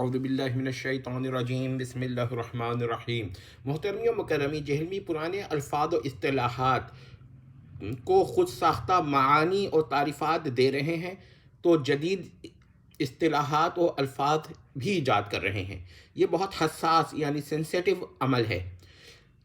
اعوذ باللہ من الشیطان الرجیم بسم اللہ الرحمن الرحیم۔ محترمی و مکرمی، جہلمی پرانے الفاظ و اصطلاحات کو خود ساختہ معانی اور تعریفات دے رہے ہیں تو جدید اصطلاحات و الفاظ بھی ایجاد کر رہے ہیں۔ یہ بہت حساس یعنی سینسیٹیو عمل ہے۔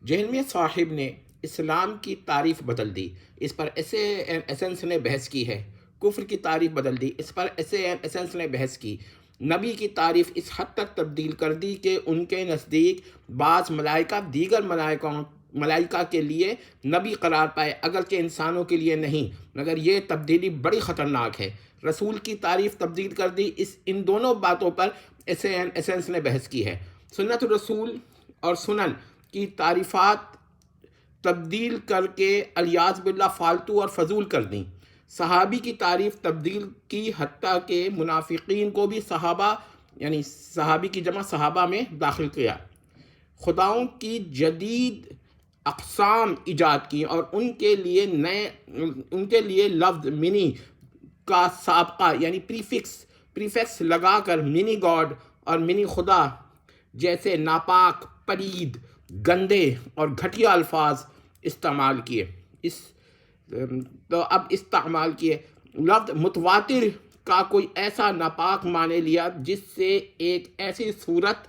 جہلمی صاحب نے اسلام کی تعریف بدل دی، اس پر ایسنس نے بحث کی ہے۔ کفر کی تعریف بدل دی، اس پر ایسنس نے بحث کی۔ نبی کی تعریف اس حد تک تبدیل کر دی کہ ان کے نزدیک بعض ملائکہ دیگر ملائکہ کے لیے نبی قرار پائے، اگرچہ انسانوں کے لیے نہیں، مگر یہ تبدیلی بڑی خطرناک ہے۔ رسول کی تعریف تبدیل کر دی، ان دونوں باتوں پر ایسنس نے بحث کی ہے۔ سنت الرسول اور سنن کی تعریفات تبدیل کر کے الیاذ باللہ فالتو اور فضول کر دیں۔ صحابی کی تعریف تبدیل کی، حتیٰ کہ منافقین کو بھی صحابہ یعنی صحابی کی جمع صحابہ میں داخل کیا۔ خداؤں کی جدید اقسام ایجاد کی اور ان کے لیے لفظ منی کا سابقہ یعنی پریفکس لگا کر منی گاڈ اور منی خدا جیسے ناپاک، پلید، گندے اور گھٹیا الفاظ استعمال کیے۔ استعمال کیے لفظ متواتر کا کوئی ایسا ناپاک معنی لیا جس سے ایک ایسی صورت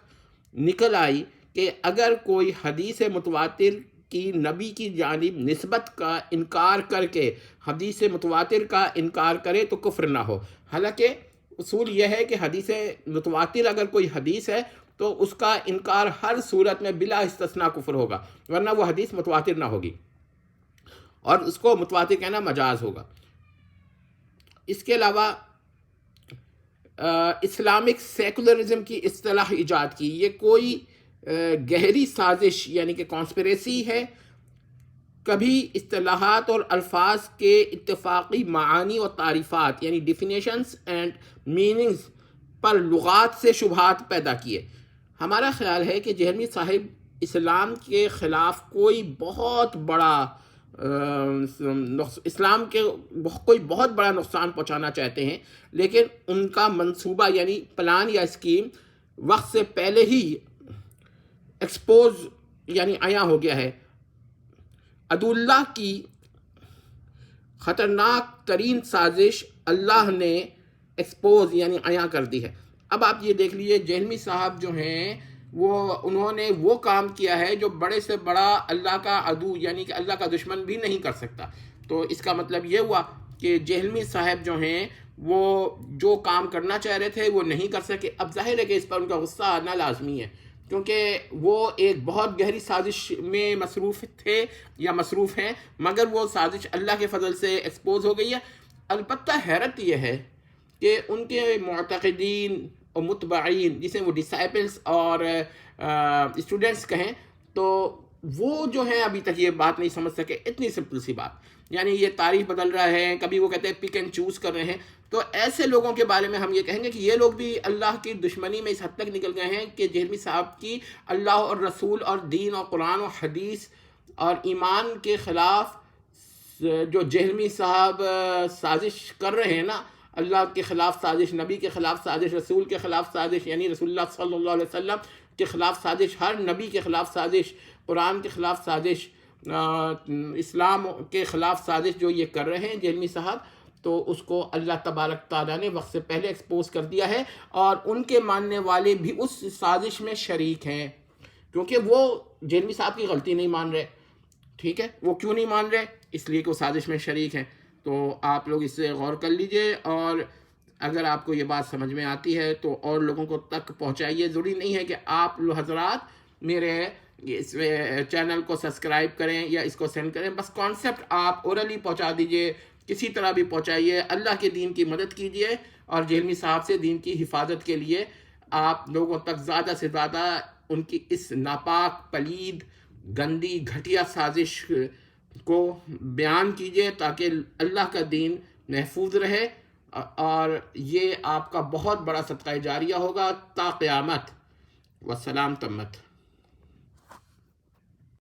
نکل آئی کہ اگر کوئی حدیث متواتر کی نبی کی جانب نسبت کا انکار کر کے حدیث متواتر کا انکار کرے تو کفر نہ ہو۔ حالانکہ اصول یہ ہے کہ حدیث متواتر اگر کوئی حدیث ہے تو اس کا انکار ہر صورت میں بلا استثناء کفر ہوگا، ورنہ وہ حدیث متواتر نہ ہوگی اور اس کو متواتر کہنا مجاز ہوگا۔ اس کے علاوہ اسلامک سیکولرزم کی اصطلاح ایجاد کی۔ یہ کوئی گہری سازش یعنی کہ کانسپریسی ہے۔ کبھی اصطلاحات اور الفاظ کے اتفاقی معانی اور تعریفات یعنی ڈیفینیشنز اینڈ میننگز پر لغات سے شبہات پیدا کیے۔ ہمارا خیال ہے کہ جہلمی صاحب اسلام کے خلاف کوئی بہت بڑا بہت بڑا نقصان پہنچانا چاہتے ہیں، لیکن ان کا منصوبہ یعنی پلان یا اسکیم وقت سے پہلے ہی ایکسپوز یعنی عیاں ہو گیا ہے۔ عدو اللہ کی خطرناک ترین سازش اللہ نے ایکسپوز یعنی عیاں کر دی ہے۔ اب آپ یہ دیکھ لیجئے، جہلمی صاحب جو ہیں انہوں نے وہ کام کیا ہے جو بڑے سے بڑا اللہ کا عدو یعنی کہ اللہ کا دشمن بھی نہیں کر سکتا۔ تو اس کا مطلب یہ ہوا کہ جہلمی صاحب جو ہیں وہ جو کام کرنا چاہ رہے تھے وہ نہیں کر سکے۔ اب ظاہر ہے کہ اس پر ان کا غصہ آنا لازمی ہے، کیونکہ وہ ایک بہت گہری سازش میں مصروف تھے یا مصروف ہیں، مگر وہ سازش اللہ کے فضل سے ایکسپوز ہو گئی ہے۔ البتہ حیرت یہ ہے کہ ان کے معتقدین اور متبعین، جسے وہ ڈسائپلس اور اسٹوڈنٹس کہیں، تو وہ جو ہیں ابھی تک یہ بات نہیں سمجھ سکے۔ اتنی سمپل سی بات، یعنی یہ تعریف بدل رہا ہے، کبھی وہ کہتے ہیں پک اینڈ چوز کر رہے ہیں۔ تو ایسے لوگوں کے بارے میں ہم یہ کہیں گے کہ یہ لوگ بھی اللہ کی دشمنی میں اس حد تک نکل گئے ہیں کہ جہلمی صاحب کی اللہ اور رسول اور دین اور قرآن و حدیث اور ایمان کے خلاف جو جہلمی صاحب سازش کر رہے ہیں نا، اللہ کے خلاف سازش، نبی کے خلاف سازش، رسول کے خلاف سازش یعنی رسول اللہ صلی اللہ علیہ وسلم کے خلاف سازش، ہر نبی کے خلاف سازش، قرآن کے خلاف سازش، اسلام کے خلاف سازش جو یہ کر رہے ہیں جہلمی صاحب، تو اس کو اللہ تبارک تعالیٰ نے وقت سے پہلے ایکسپوز کر دیا ہے، اور ان کے ماننے والے بھی اس سازش میں شریک ہیں، کیونکہ وہ جہلمی صاحب کی غلطی نہیں مان رہے۔ ٹھیک ہے، وہ کیوں نہیں مان رہے؟ اس لیے کہ وہ سازش میں شریک ہیں۔ تو آپ لوگ اس سے غور کر لیجئے، اور اگر آپ کو یہ بات سمجھ میں آتی ہے تو اور لوگوں کو تک پہنچائیے۔ ضروری نہیں ہے کہ آپ حضرات میرے اس چینل کو سبسکرائب کریں یا اس کو سینڈ کریں، بس کانسیپٹ آپ اورلی پہنچا دیجئے، کسی طرح بھی پہنچائیے۔ اللہ کے دین کی مدد کیجئے، اور جہلمی صاحب سے دین کی حفاظت کے لیے آپ لوگوں تک زیادہ سے زیادہ ان کی اس ناپاک، پلید، گندی، گھٹیا سازش کو بیان کیجئے، تاکہ اللہ کا دین محفوظ رہے، اور یہ آپ کا بہت بڑا صدقہ جاریہ ہوگا تا قیامت۔ والسلام تمت۔